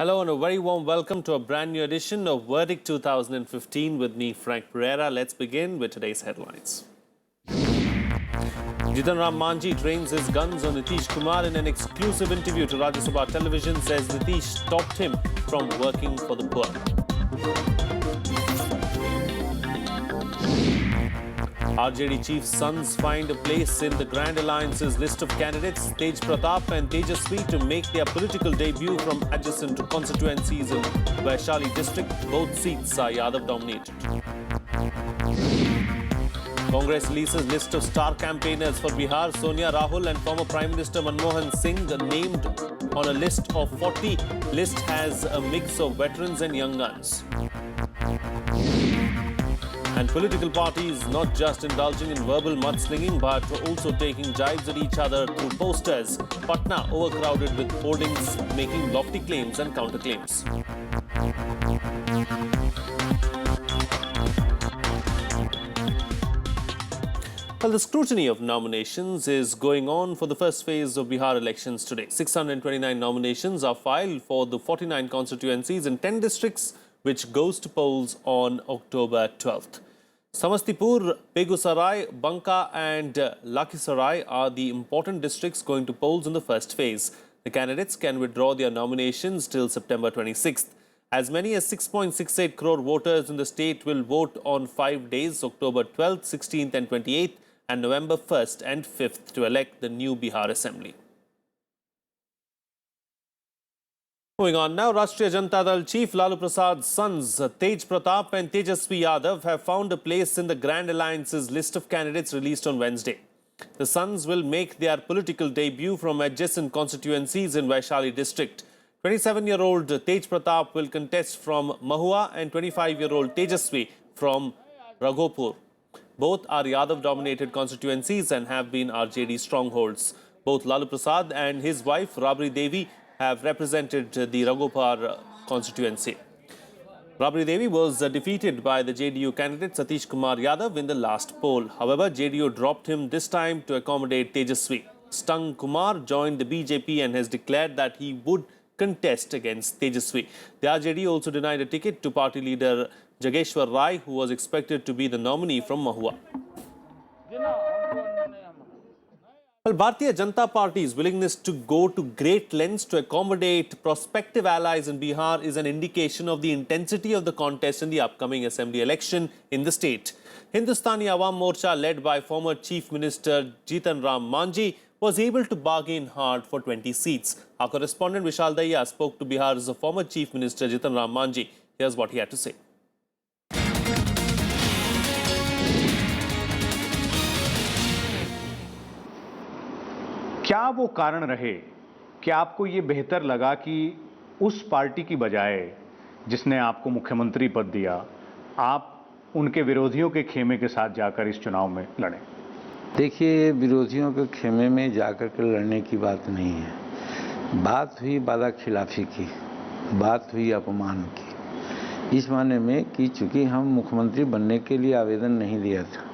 Hello and a very warm welcome to a brand new edition of Verdict 2015 with me, Frank Pereira. Let's begin with today's headlines. Jitan Ram Manji trains his guns on Nitish Kumar in an exclusive interview to Rajya Sabha television, says Nitish stopped him from working for the poor. RJD chief's sons find a place in the Grand Alliance's list of candidates. Tej Pratap and Tejaswi to make their political debut from adjacent constituencies in Vaishali district. Both seats are Yadav dominated. Congress releases list of star campaigners for Bihar. Sonia Rahul and former Prime Minister Manmohan Singh named on a list of 40. List has a mix of veterans and young guns. And political parties not just indulging in verbal mudslinging but also taking jibes at each other through posters. Patna overcrowded with hoardings making lofty claims and counterclaims. Well, the scrutiny of nominations is going on for the first phase of Bihar elections today. 629 nominations are filed for the 49 constituencies in 10 districts, which goes to polls on October 12th. Samastipur, Begusarai, Banka and Lakhisarai are the important districts going to polls in the first phase. The candidates can withdraw their nominations till September 26th. As many as 6.68 crore voters in the state will vote on 5 days, October 12th, 16th and 28th, and November 1st and 5th to elect the new Bihar Assembly. Moving on now, Rashtriya Janata Dal Chief Lalu Prasad's sons Tej Pratap and Tejaswi Yadav have found a place in the Grand Alliance's list of candidates released on Wednesday. The sons will make their political debut from adjacent constituencies in Vaishali district. 27-year-old Tej Pratap will contest from Mahua and 25-year-old Tejaswi from Raghopur. Both are Yadav-dominated constituencies and have been RJD strongholds. Both Lalu Prasad and his wife Rabri Devi have represented the Raghopur constituency. Rabri Devi was defeated by the JDU candidate Satish Kumar Yadav in the last poll. However, JDU dropped him this time to accommodate Tejaswi. Stung Kumar joined the BJP and has declared that he would contest against Tejaswi. The RJD also denied a ticket to party leader Jageshwar Rai, who was expected to be the nominee from Mahua. Well, Bharatiya Janata Party's willingness to go to great lengths to accommodate prospective allies in Bihar is an indication of the intensity of the contest in the upcoming assembly election in the state. Hindustani Awam Morcha, led by former Chief Minister Jitan Ram Manji, was able to bargain hard for 20 seats. Our correspondent Vishal Daya spoke to Bihar's former Chief Minister Jitan Ram Manji. Here's what he had to say. क्या वो कारण रहे कि आपको ये बेहतर लगा कि उस पार्टी की बजाय जिसने आपको मुख्यमंत्री पद दिया, आप उनके विरोधियों के खेमे के साथ जाकर इस चुनाव में लड़ें? देखिए, विरोधियों के खेमे में जाकर के लड़ने की बात नहीं है। बात हुई वादा खिलाफी की, बात हुई अपमान की। इस माने में कि चूंकि हम मुख्यमंत्री बनने के लिए आवेदन नहीं दिया था,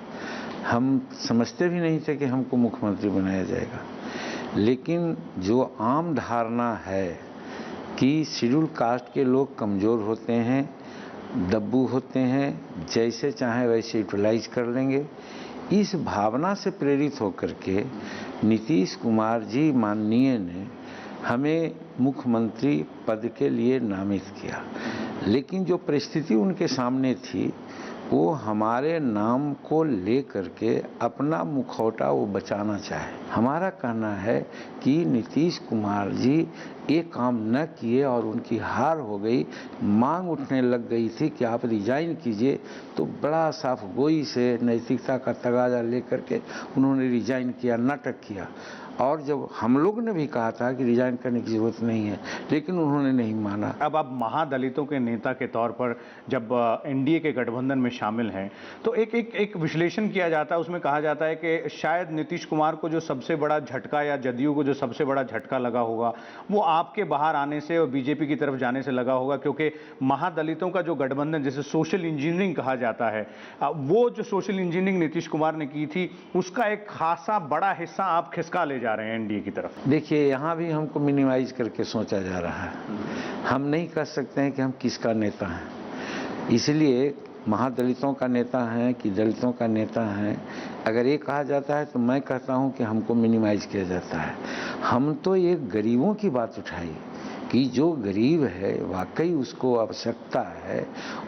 हम समझते भी नहीं थे कि हमको मुख्यमंत्री बनाया जाएगा। लेकिन जो आम धारणा है कि शेड्यूल कास्ट के लोग कमज़ोर होते हैं, दब्बू होते हैं, जैसे चाहे वैसे यूटिलाइज कर लेंगे, इस भावना से प्रेरित होकर के नीतीश कुमार जी माननीय ने हमें मुख्यमंत्री पद के लिए नामित किया। लेकिन जो परिस्थिति उनके सामने थी, वो हमारे नाम को ले करके अपना मुखौटा वो बचाना चाहे। हमारा कहना है कि नीतीश कुमार जी ये काम न किए और उनकी हार हो गई, मांग उठने लग गई थी कि आप रिजाइन कीजिए, तो बड़ा साफ गोई से नैतिकता का तगाजा लेकर के उन्होंने रिजाइन किया, नाटक किया। और जब हम लोग ने भी कहा था कि रिजाइन करने की ज़रूरत नहीं है, लेकिन उन्होंने नहीं माना। अब आप महादलितों के नेता के तौर पर जब एनडीए के गठबंधन में शामिल हैं, तो एक विश्लेषण किया जाता है, उसमें कहा जाता है कि शायद नीतीश कुमार को जो सबसे बड़ा झटका या जदयू को जो सबसे बड़ा झटका लगा होगा, वो आपके बाहर आने से और बीजेपी की तरफ जाने से लगा होगा, क्योंकि महादलितों का जो गठबंधन जिसे सोशल इंजीनियरिंग कहा जाता है, वो जो सोशल इंजीनियरिंग नीतीश कुमार ने की थी, उसका एक खासा बड़ा हिस्सा आप खिसका ले जा रहे हैं एनडीए की तरफ। देखिए, यहाँ भी हमको मिनिमाइज करके सोचा जा रहा है। हम नहीं कह सकते हैं कि हम किसका नेता हैं, इसलिए महादलितों का नेता हैं कि दलितों का नेता हैं, अगर ये कहा जाता है तो मैं कहता हूँ कि हमको मिनिमाइज किया जाता है। हम तो एक गरीबों की बात उठाई कि जो गरीब है वाकई उसको आवश्यकता है,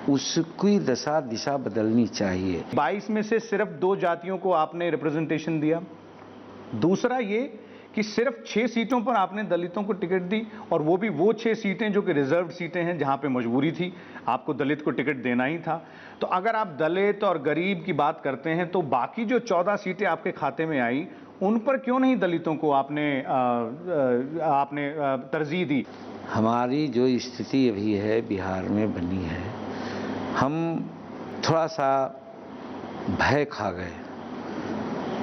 उसकी दशा दिशा बदलनी चाहिए। 22 में से सिर्फ 2 जातियों को आपने रिप्रेजेंटेशन दिया। दूसरा ये कि सिर्फ 6 सीटों पर आपने दलितों को टिकट दी, और वो भी वो 6 सीटें जो कि रिजर्व्ड सीटें हैं, जहां पे मजबूरी थी, आपको दलित को टिकट देना ही था। तो अगर आप दलित और गरीब की बात करते हैं तो बाकी जो 14 सीटें आपके खाते में आई, उन पर क्यों नहीं दलितों को आपने तरजीह दी? हमारी जो स्थिति अभी है बिहार में बनी है, हम थोड़ा सा भय खा गए,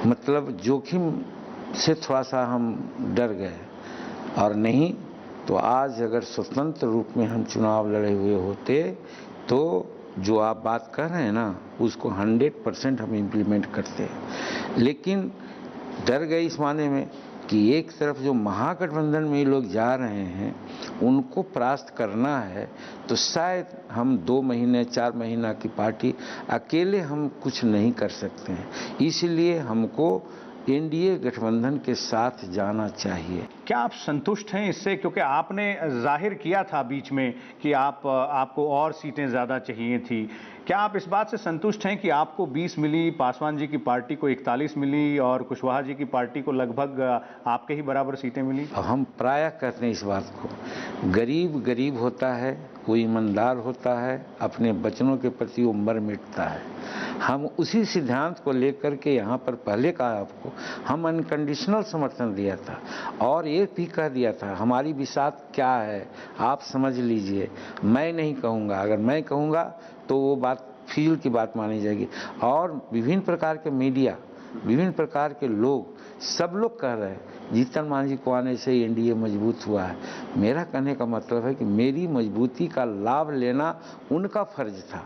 मतलब जोखिम से थोड़ा सा हम डर गए, और नहीं तो आज अगर स्वतंत्र रूप में हम चुनाव लड़े हुए होते तो जो आप बात कर रहे हैं ना, उसको 100% हम इम्प्लीमेंट करते। लेकिन डर गए इस माने में कि एक तरफ जो महागठबंधन में लोग जा रहे हैं उनको परास्त करना है, तो शायद हम 2 महीने 4 महीना की पार्टी अकेले हम कुछ नहीं कर सकते हैं, इसलिए हमको एनडीए गठबंधन के साथ जाना चाहिए। क्या आप संतुष्ट हैं इससे, क्योंकि आपने जाहिर किया था बीच में कि आपको और सीटें ज़्यादा चाहिए थी? क्या आप इस बात से संतुष्ट हैं कि आपको 20 मिली, पासवान जी की पार्टी को 41 मिली और कुशवाहा जी की पार्टी को लगभग आपके ही बराबर सीटें मिली? हम प्रायः कहते हैं इस बात को, गरीब गरीब होता है, कोई ईमानदार होता है, अपने बचनों के प्रति वो मर मिटता है। हम उसी सिद्धांत को लेकर के यहाँ पर पहले कहा आपको, हम अनकंडीशनल समर्थन दिया था और ये भी कह दिया था हमारी विसात क्या है आप समझ लीजिए। मैं नहीं कहूँगा, अगर मैं कहूँगा तो वो बात फील की बात मानी जाएगी। और विभिन्न प्रकार के मीडिया, विभिन्न प्रकार के लोग, सब लोग कह रहे हैं जीतन मांझी को आने से एनडीए मजबूत हुआ है। मेरा कहने का मतलब है कि मेरी मजबूती का लाभ लेना उनका फर्ज था।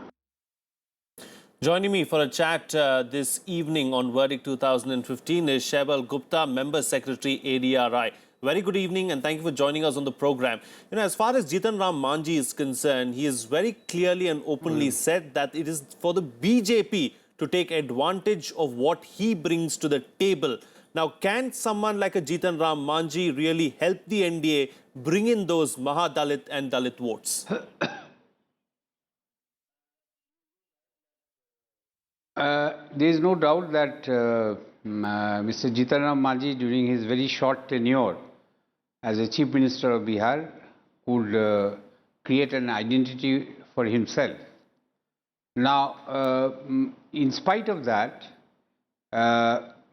Joining me for a chat this evening on Verdict 2015 is Shaibal Gupta, Member Secretary ADRI. Very good evening and thank you for joining us on the program. You know, as far as Jitan Ram Manji is concerned, he has very clearly and openly said that it is for the BJP to take advantage of what he brings to the table. Now, can someone like a Jitan Ram Manji really help the NDA bring in those Mahadalit and Dalit votes? There is no doubt that Mr. Jitan Ram Manji, during his very short tenure as a Chief Minister of Bihar, could create an identity for himself. Now, in spite of that,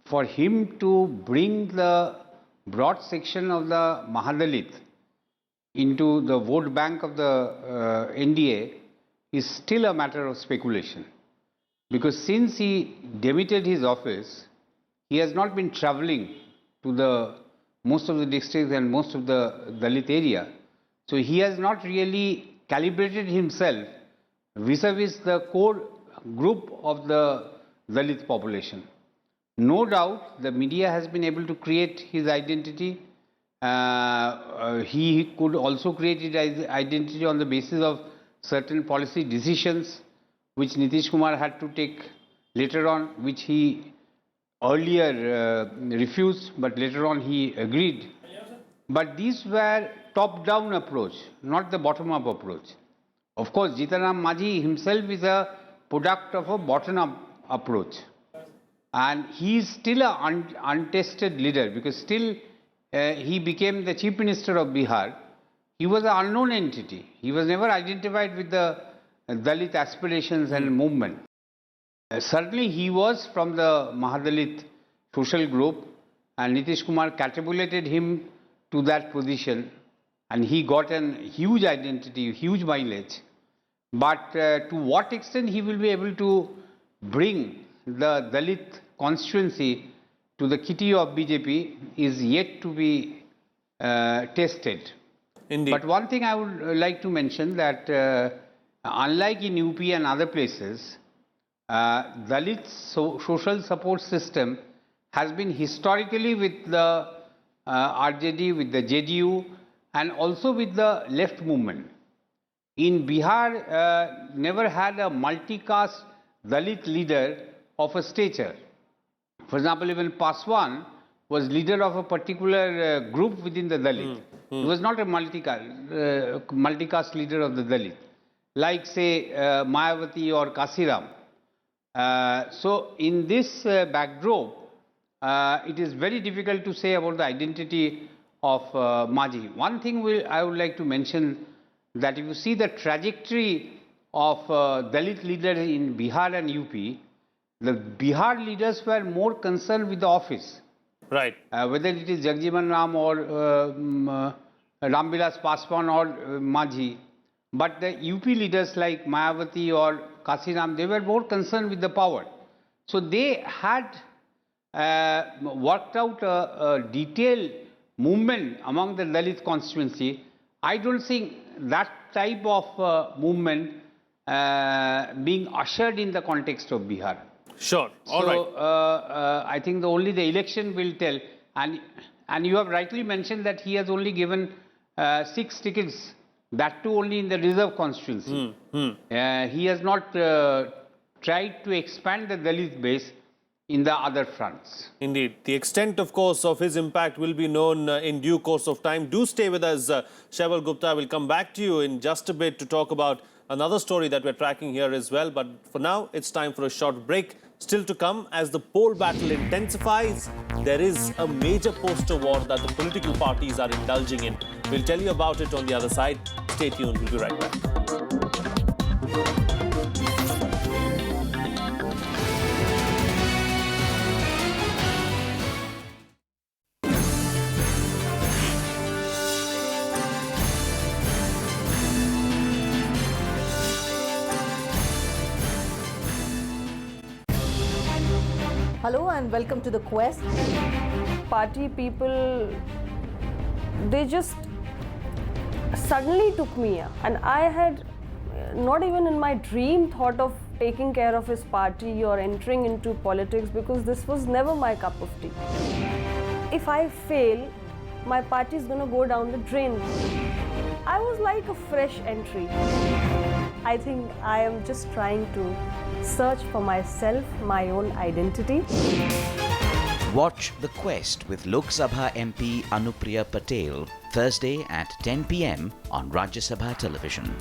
for him to bring the broad section of the Mahadalit into the vote bank of the NDA is still a matter of speculation. Because since he demitted his office, he has not been travelling to most of the districts and most of the Dalit area. So he has not really calibrated himself vis-a-vis the core group of the Dalit population. No doubt the media has been able to create his identity. He could also create his identity on the basis of certain policy decisions which Nitish Kumar had to take later on, which he earlier refused, but later on he agreed. But these were top-down approach, not the bottom-up approach. Of course, Jitan Ram Manji himself is a product of a bottom-up approach. And he is still an untested leader, because still he became the Chief Minister of Bihar. He was an unknown entity. He was never identified with the Dalit aspirations and movement. Certainly he was from the Mahadalit social group, and Nitish Kumar catapulted him to that position, and he got a huge identity, huge mileage. But to what extent he will be able to bring the Dalit constituency to the kitty of BJP is yet to be tested. Indeed. But one thing I would like to mention that unlike in UP and other places, Dalit social support system has been historically with the RJD, with the JDU, and also with the left movement. In Bihar, never had a multi-caste Dalit leader of a stature. For example, even Paswan was leader of a particular group within the Dalit. He was not a multi-caste leader of the Dalit, like say Mayawati or Kasiram. So in this backdrop, it is very difficult to say about the identity of Maji. One thing I would like to mention, that if you see the trajectory of Dalit leaders in Bihar and UP, the Bihar leaders were more concerned with the office. Right. Whether it is Jagjivan Ram or Ramvilas Paswan or Maji. But the UP leaders like Mayawati or Kasiram, they were more concerned with the power. So they had worked out a detailed movement among the Dalit constituency. I don't think that type of movement being ushered in the context of Bihar. Sure. All right. I think only the election will tell. And you have rightly mentioned that he has only given 6 tickets, that too only in the reserve constituency. He has not tried to expand the Dalit base in the other fronts. Indeed. The extent, of course, of his impact will be known in due course of time. Do stay with us, Shaival Gupta. We'll come back to you in just a bit to talk about another story that we're tracking here as well. But for now, it's time for a short break. Still to come, as the poll battle intensifies, there is a major poster war that the political parties are indulging in. We'll tell you about it on the other side. Stay tuned. We'll be right back. Hello and welcome to The Quest. Party people, they just suddenly took me, and I had not even in my dream thought of taking care of his party or entering into politics, because this was never my cup of tea. If I fail, my party is going to go down the drain. I was like a fresh entry. I think I am just trying to search for myself, my own identity. Watch The Quest with Lok Sabha MP Anupriya Patel Thursday at 10 p.m. on Rajya Sabha television.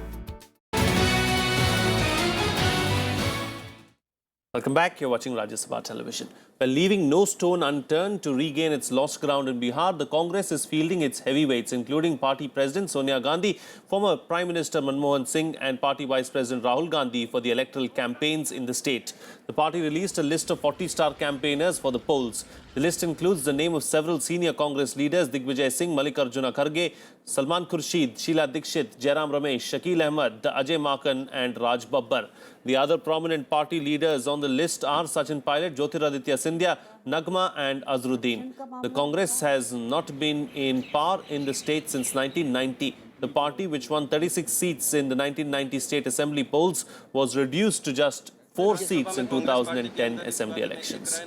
Welcome back. You're watching Rajya Sabha television. Well, leaving no stone unturned to regain its lost ground in Bihar, the Congress is fielding its heavyweights, including Party President Sonia Gandhi, former Prime Minister Manmohan Singh, and Party Vice President Rahul Gandhi for the electoral campaigns in the state. The party released a list of 40 star campaigners for the polls. The list includes the name of several senior Congress leaders: Digvijay Singh, Mallikarjuna Kharge, Salman Khurshid, Sheila Dikshit, Jairam Ramesh, Shakil Ahmed, Ajay Makan, and Raj Babbar. The other prominent party leaders on the list are Sachin Pilot, Jyotiraditya Scindia, Nagma, and Azharuddin. The Congress has not been in power in the state since 1990. The party, which won 36 seats in the 1990 State Assembly polls, was reduced to just 4 seats in 2010 Assembly elections.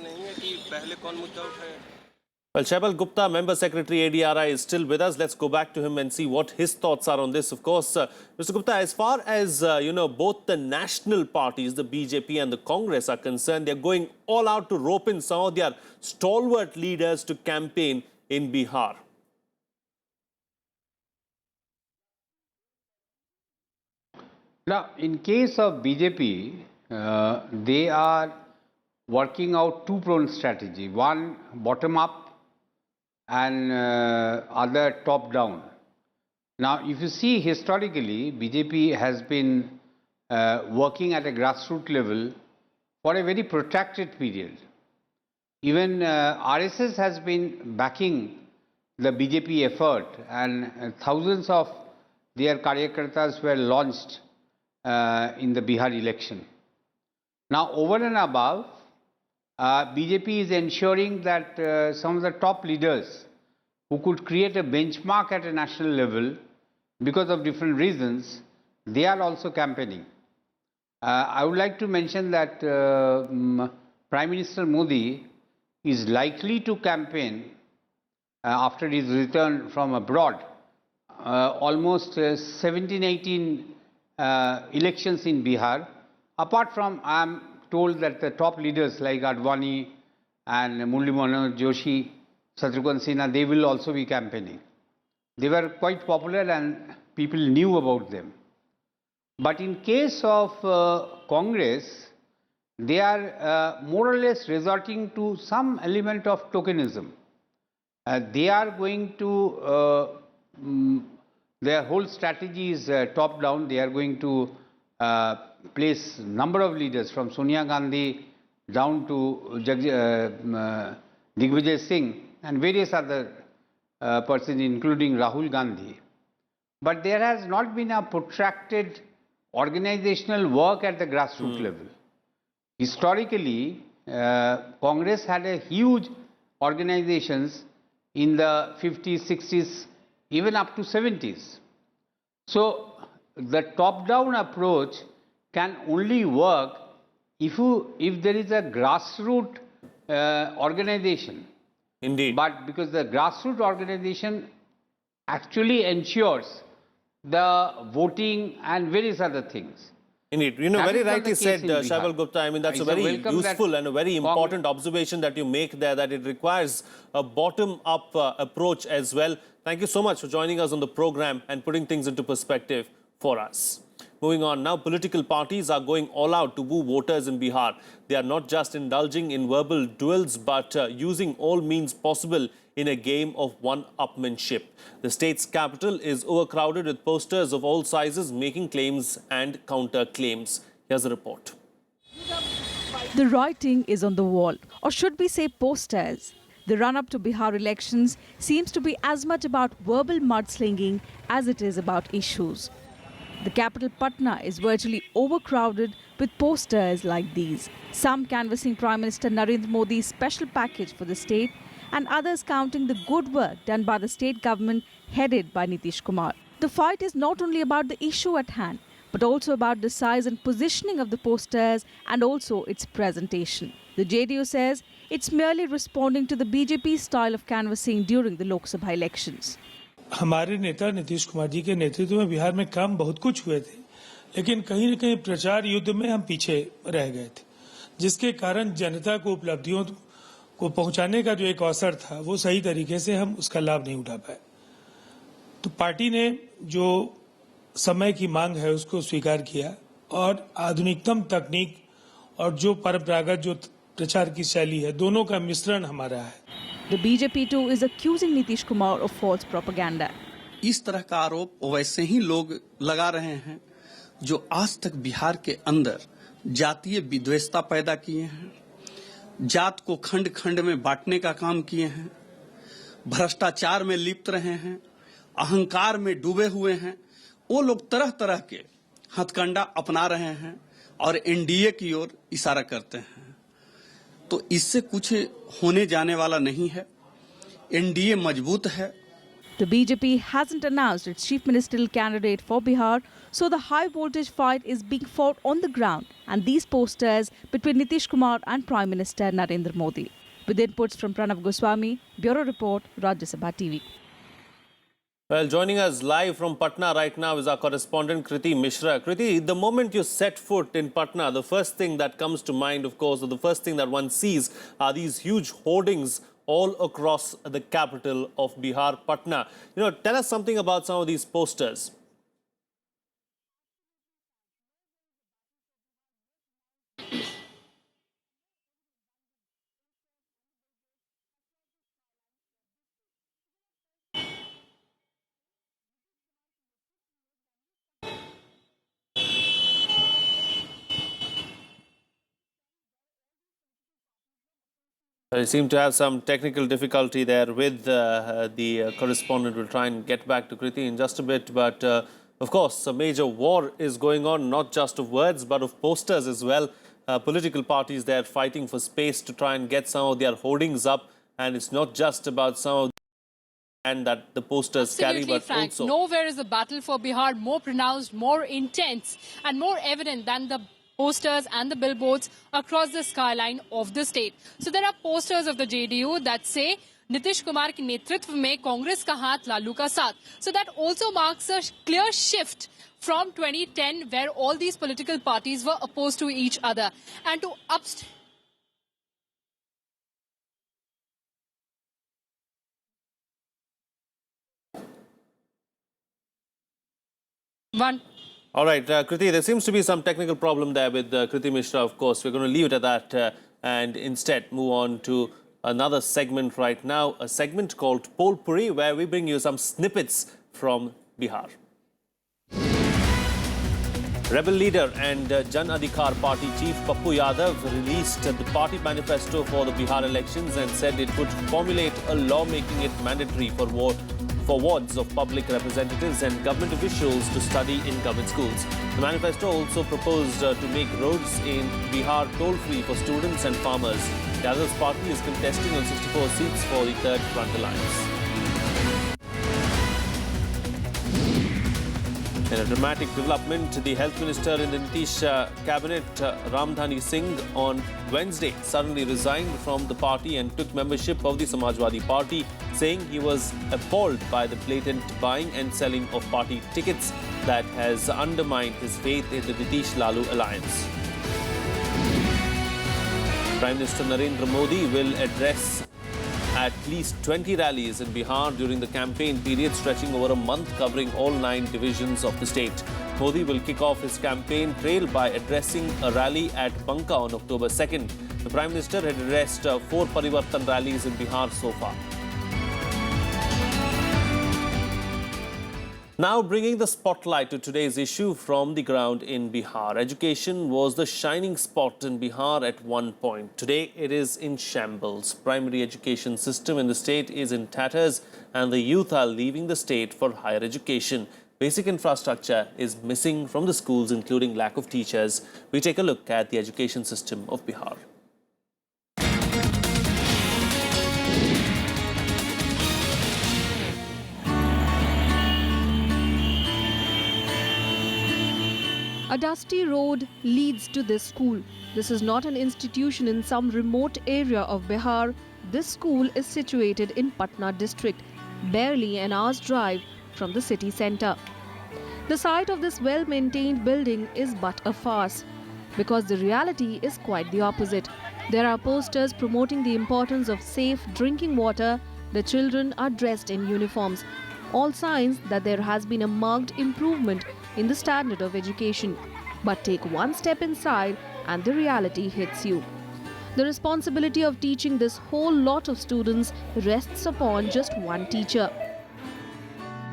Well, Shaival Gupta, Member Secretary ADRI, is still with us. Let's go back to him and see what his thoughts are on this. Of course, Mr. Gupta, as far as, both the national parties, the BJP and the Congress are concerned, they're going all out to rope in some of their stalwart leaders to campaign in Bihar. Now, in case of BJP, they are working out two-pronged strategy. One, bottom-up, and other top-down. Now, if you see historically, BJP has been working at a grassroots level for a very protracted period. Even RSS has been backing the BJP effort, and thousands of their karyakartas were launched in the Bihar election. Now, over and above, BJP is ensuring that some of the top leaders who could create a benchmark at a national level because of different reasons, they are also campaigning. I would like to mention that Prime Minister Modi is likely to campaign after his return from abroad. Almost 17, 18 elections in Bihar. Apart from, I am told that the top leaders like Advani and Murli Manohar Joshi, Shatrughan Sinha, they will also be campaigning. They were quite popular and people knew about them. But in case of Congress, they are more or less resorting to some element of tokenism. They are going to, their whole strategy is top down. They are going to place number of leaders from Sonia Gandhi down to Digvijay Singh and various other persons, including Rahul Gandhi. But there has not been a protracted organizational work at the grassroots level. Historically, Congress had a huge organizations in the 50s, 60s, even up to 70s. So the top-down approach can only work if there is a grassroots organization. Indeed. But because the grassroots organization actually ensures the voting and various other things. Indeed. You know, That very is not rightly the case said, in Bihar. Shaibal Gupta. I mean, that's I a very welcome that useful and a very important observation that you make there, that it requires a bottom-up approach as well. Thank you so much for joining us on the program and putting things into perspective for us. Moving on now, political parties are going all out to woo voters in Bihar. They are not just indulging in verbal duels, but using all means possible in a game of one-upmanship. The state's capital is overcrowded with posters of all sizes making claims and counter-claims. Here's the report. The writing is on the wall, or should we say posters. The run-up to Bihar elections seems to be as much about verbal mudslinging as it is about issues. The capital Patna is virtually overcrowded with posters like these. Some canvassing Prime Minister Narendra Modi's special package for the state, and others counting the good work done by the state government headed by Nitish Kumar. The fight is not only about the issue at hand, but also about the size and positioning of the posters and also its presentation. The JDU says it's merely responding to the BJP style of canvassing during the Lok Sabha elections. हमारे नेता नीतीश कुमार जी के नेतृत्व में बिहार में काम बहुत कुछ हुए थे, लेकिन कहीं न कहीं प्रचार युद्ध में हम पीछे रह गए थे, जिसके कारण जनता को उपलब्धियों को पहुंचाने का जो एक अवसर था वो सही तरीके से हम उसका लाभ नहीं उठा पाए। तो पार्टी ने जो समय की मांग है उसको स्वीकार किया और आधुनिकतम तकनीक और जो परंपरागत जो प्रचार की शैली है, दोनों का मिश्रण हमारा है। The BJP too is accusing Nitish Kumar of false propaganda. इस तरह का आरोप वैसे ही लोग लगा रहे हैं जो आज तक बिहार के अंदर जातीय विद्वेषता पैदा किए हैं, जात को खंड खंड में बांटने का काम किए हैं, भ्रष्टाचार में लिप्त रहे हैं, अहंकार में डूबे हुए हैं। वो लोग तरह तरह के हथकंडा अपना रहे हैं और एनडीए की ओर इशारा करते हैं। तो इससे कुछ होने जाने वाला नहीं है। एनडीए मजबूत है। The BJP hasn't announced its chief ministerial candidate for Bihar, so the high voltage fight is being fought on the ground and these posters between Nitish Kumar and Prime Minister Narendra Modi. With inputs from Pranav Goswami, Bureau Report, Rajya Sabha TV. Well, joining us live from Patna right now is our correspondent Kriti Mishra. Kriti, the moment you set foot in Patna, the first thing that comes to mind, of course, or the first thing that one sees are these huge hoardings all across the capital of Bihar, Patna. You know, tell us something about some of these posters. I seem to have some technical difficulty there with the correspondent. We'll try and get back to Kriti in just a bit. But of course, a major war is going on, not just of words, but of posters as well. Political parties there fighting for space to try and get some of their hoardings up. And it's not just about some of and that the posters carry, Absolutely, but Frank. also Nowhere is the battle for Bihar more pronounced, more intense, and more evident than the posters and the billboards across the skyline of the state. So there are posters of the JDU that say Nitish Kumar के नेतृत्व में कांग्रेस का हाथ लालू का साथ. So that also marks a clear shift from 2010, where all these political parties were opposed to each other, and to one. All right, Kriti, there seems to be some technical problem there with Kriti Mishra, of course. We're going to leave it at that and instead move on to another segment right now, a segment called Polpuri, where we bring you some snippets from Bihar. Rebel leader and Jan Adhikar Party chief Pappu Yadav released the party manifesto for the Bihar elections and said it would formulate a law making it mandatory for wards of public representatives and government officials to study in government schools. The manifesto also proposed to make roads in Bihar toll-free for students and farmers. Yadav's party is contesting on 64 seats for the Third Front Alliance. In a dramatic development, the health minister in the Nitish cabinet, Ramdhani Singh, on Wednesday suddenly resigned from the party and took membership of the Samajwadi Party, saying he was appalled by the blatant buying and selling of party tickets that has undermined his faith in the Nitish-Lalu alliance. Prime Minister Narendra Modi will address at least 20 rallies in Bihar during the campaign period stretching over a month, covering all 9 divisions of the state. Modi will kick off his campaign trail by addressing a rally at Banka on October 2nd. The Prime Minister had addressed 4 Parivartan rallies in Bihar so far. Now bringing the spotlight to today's issue from the ground in Bihar. Education was the shining spot in Bihar at one point. Today it is in shambles. Primary education system in the state is in tatters and the youth are leaving the state for higher education. Basic infrastructure is missing from the schools, including lack of teachers. We take a look at the education system of Bihar. A dusty road leads to this school. This is not an institution in some remote area of Bihar. This school is situated in Patna district, barely an hour's drive from the city centre. The sight of this well-maintained building is but a farce, because the reality is quite the opposite. There are posters promoting the importance of safe drinking water. The children are dressed in uniforms. All signs that there has been a marked improvement in the standard of education. But take one step inside and the reality hits you. The responsibility of teaching this whole lot of students rests upon just one teacher.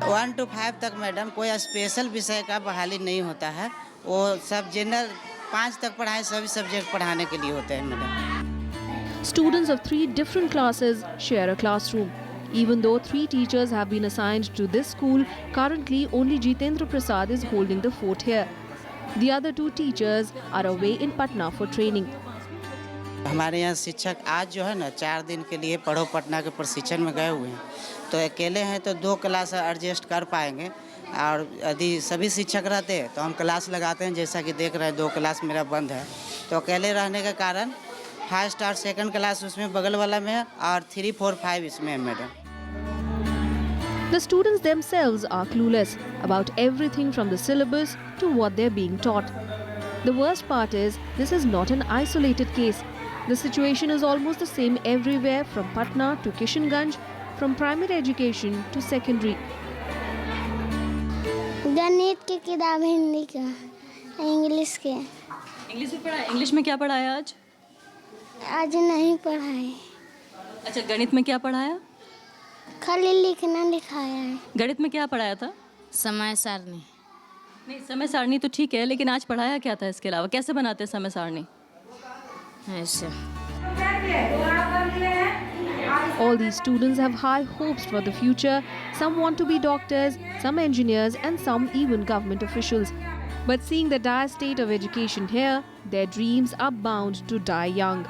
1 to 5 तक madam कोई special विषय का बहाली नहीं होता है, वो सब जनरल 5 तक पढ़ाए सभी सब्जेक्ट पढ़ाने के लिए होते हैं madam. Students of 3 different classes share a classroom. Even though 3 teachers have been assigned to this school, currently only Jitendra Prasad is holding the fort here. The other 2 teachers are away in Patna for training. हमारे यहाँ शिक्षक आज जो है ना 4 दिन के लिए पढ़ो पटना के प्रशिक्षण में गए हुए हैं, तो अकेले हैं तो 2 क्लास एडजस्ट कर पाएंगे, और यदि सभी शिक्षक रहते हैं तो हम क्लास लगाते हैं. जैसा कि देख रहे हैं 2 क्लास मेरा बंद है, तो अकेले रहने के कारण फर्स्ट और सेकंड क्लास उसमें बगल वाला में है और 3, 4, 5 इसमें है madam. The students themselves are clueless about everything from the syllabus to what they're being taught. The worst part is, this is not an isolated case. The situation is almost the same everywhere, from Patna to Kishanganj, from primary education to secondary. गणित की किताब, हिंदी का, English के. English में पढ़ा? English में क्या पढ़ाया आज? आज नहीं पढ़ाए. अच्छा, गणित में क्या पढ़ाया? खाली लिखना लिखाया है. गणित में क्या पढ़ाया था? समय सारणी. नहीं, समय सारणी तो ठीक है, लेकिन आज पढ़ाया क्या था इसके अलावा? कैसे बनाते हैं समय सारणी? ऐसे. All these students have high hopes for the future. Some want to be doctors, some engineers, and some even government officials. But seeing the dire state of education here, their dreams are bound to die young.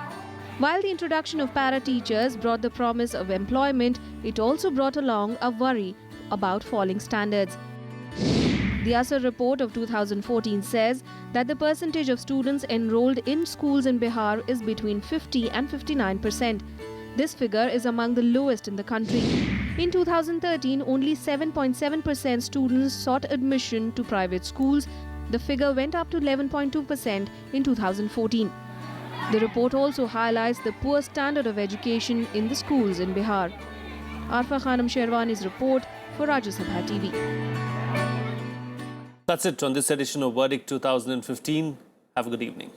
While the introduction of para-teachers brought the promise of employment, it also brought along a worry about falling standards. The ASER report of 2014 says that the percentage of students enrolled in schools in Bihar is between 50 and 59%. This figure is among the lowest in the country. In 2013, only 7.7% students sought admission to private schools. The figure went up to 11.2% in 2014. The report also highlights the poor standard of education in the schools in Bihar. Arfa Khanam Sherwani's report for Rajya Sabha TV. That's it on this edition of Verdict 2015. Have a good evening.